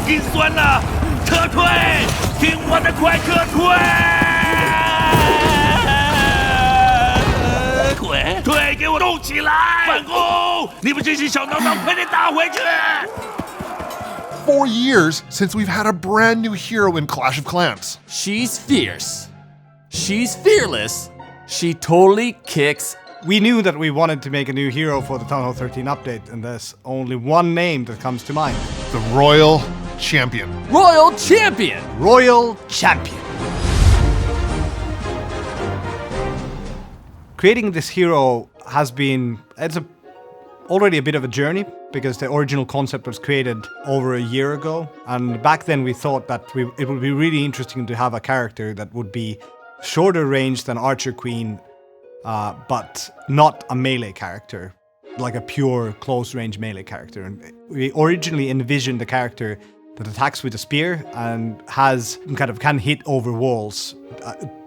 心酸了，撤退，听我的，快撤退！腿给我动起来！反攻！你们这些小孬孬，快点打回去！ 4 years since we've had a brand new hero in Clash of Clans. She's fierce. She's fearless. She totally kicks. We knew that we wanted to make a new hero for the Town Hall 13 update, and there's only one name that comes to mind. The Royal Champion. Royal Champion! Royal Champion. Creating this hero has been, already a bit of a journey, because the original concept was created over a year ago. And back then we thought that it would be really interesting to have a character that would be shorter range than Archer Queen, but not a melee character, like a pure close range melee character. And we originally envisioned a character that attacks with a spear and can hit over walls,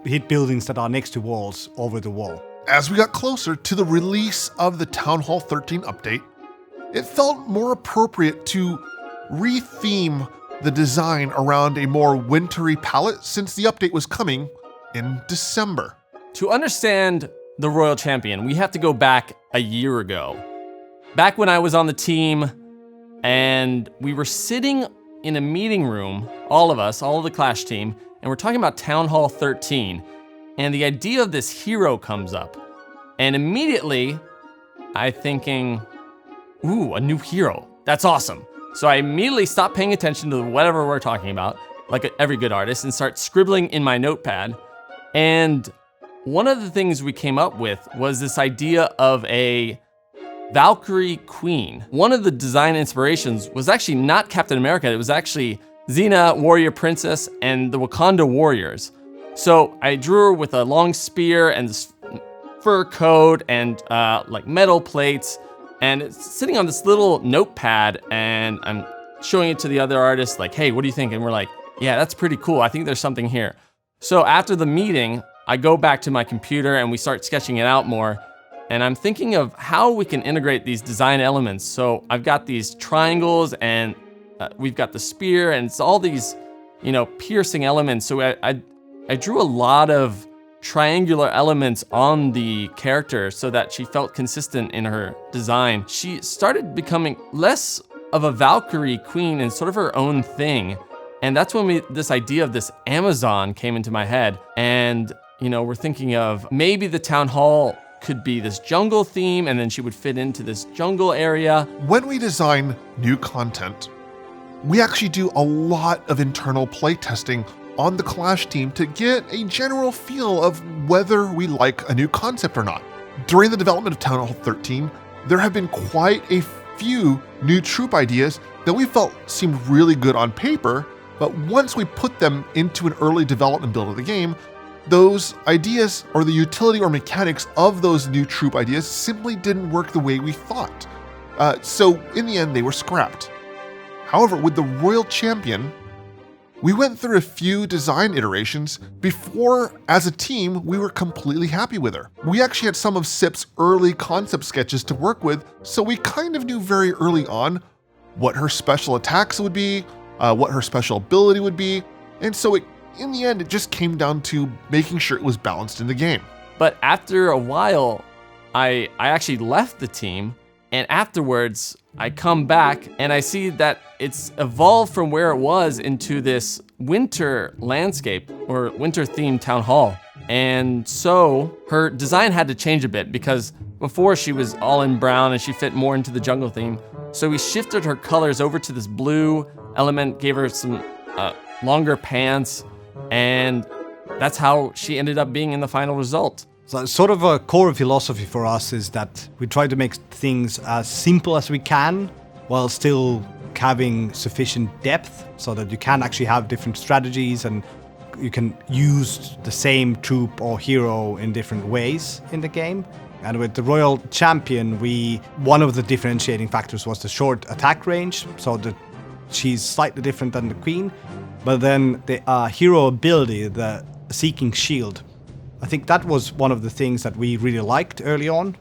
hit buildings that are next to walls over the wall. As we got closer to the release of the Town Hall 13 update, it felt more appropriate to re-theme the design around a more wintry palette since the update was coming in December. To understand the Royal Champion, we have to go back a year ago. Back when I was on the team and we were sitting in a meeting room, all of us, all of the Clash team, and we're talking about Town Hall 13, and the idea of this hero comes up. And immediately, I'm thinking, ooh, a new hero. That's awesome. So I immediately stop paying attention to whatever we're talking about, like every good artist, and start scribbling in my notepad. And one of the things we came up with was this idea of a Valkyrie Queen. One of the design inspirations was actually not Captain America, it was actually Xena, Warrior Princess, and the Wakanda Warriors. So I drew her with a long spear and this fur coat and like metal plates, and it's sitting on this little notepad, and I'm showing it to the other artists like, hey, what do you think? And we're like, yeah, that's pretty cool. I think there's something here. So after the meeting, I go back to my computer and we start sketching it out more. And I'm thinking of how we can integrate these design elements. So I've got these triangles and we've got the spear and it's all these, piercing elements. So I drew a lot of triangular elements on the character so that she felt consistent in her design. She started becoming less of a Valkyrie Queen and sort of her own thing. And that's when this idea of this Amazon came into my head. And, we're thinking of maybe the town hall could be this jungle theme and then she would fit into this jungle area. When we design new content, we actually do a lot of internal playtesting on the Clash team to get a general feel of whether we like a new concept or not. During the development of Town Hall 13, there have been quite a few new troop ideas that we felt seemed really good on paper, but once we put them into an early development build of the game, those ideas or the utility or mechanics of those new troop ideas simply didn't work the way we thought. So in the end, they were scrapped. However, with the Royal Champion, we went through a few design iterations before, as a team, we were completely happy with her. We actually had some of SIP's early concept sketches to work with, so we kind of knew very early on what her special attacks would be, what her special ability would be, and so in the end, it just came down to making sure it was balanced in the game. But after a while, I actually left the team, and afterwards, I come back and I see that it's evolved from where it was into this winter landscape or winter themed town hall. And so her design had to change a bit because before she was all in brown and she fit more into the jungle theme. So we shifted her colors over to this blue element, gave her some longer pants, and that's how she ended up being in the final result. So sort of a core philosophy for us is that we try to make things as simple as we can while still having sufficient depth so that you can actually have different strategies and you can use the same troop or hero in different ways in the game. And with the Royal Champion, one of the differentiating factors was the short attack range, so that she's slightly different than the Queen. But then the hero ability, the Seeking Shield, I think that was one of the things that we really liked early on.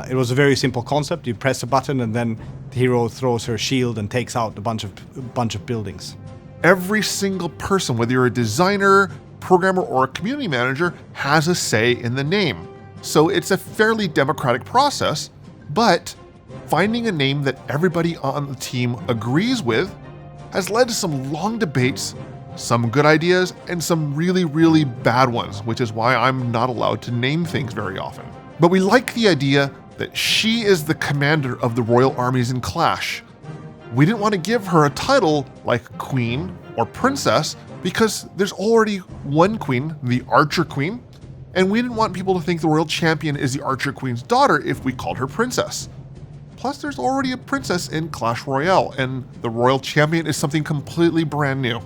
It was a very simple concept. You press a button and then the hero throws her shield and takes out a bunch of buildings. Every single person, whether you're a designer, programmer, or a community manager, has a say in the name. So it's a fairly democratic process, but finding a name that everybody on the team agrees with has led to some long debates, some good ideas, and some really, really bad ones, which is why I'm not allowed to name things very often. But we like the idea that she is the commander of the royal armies in Clash. We didn't want to give her a title like Queen or Princess because there's already one queen, the Archer Queen, and we didn't want people to think the royal champion is the Archer Queen's daughter if we called her Princess. Plus, there's already a princess in Clash Royale, and the royal champion is something completely brand new.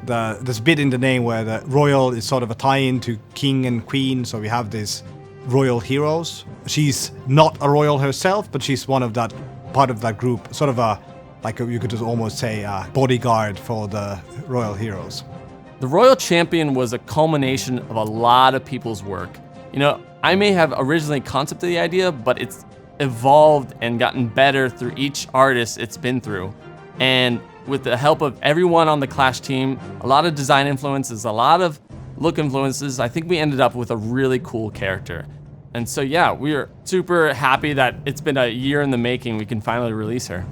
There's a bit in the name where the royal is sort of a tie-in to king and queen, so we have these royal heroes. She's not a royal herself, but she's part of that group, sort of you could just almost say a bodyguard for the royal heroes. The royal champion was a culmination of a lot of people's work. I may have originally concepted the idea, but it's evolved and gotten better through each artist it's been through. And with the help of everyone on the Clash team, a lot of design influences, a lot of look influences, I think we ended up with a really cool character. And so yeah, we are super happy that it's been a year in the making. We can finally release her.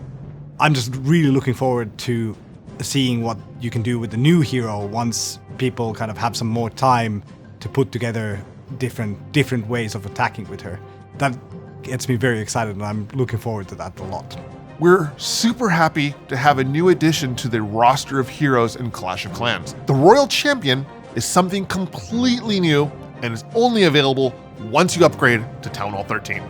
I'm just really looking forward to seeing what you can do with the new hero once people kind of have some more time to put together different ways of attacking with her. That gets me very excited, and I'm looking forward to that a lot. We're super happy to have a new addition to the roster of heroes in Clash of Clans. The Royal Champion is something completely new and is only available once you upgrade to Town Hall 13.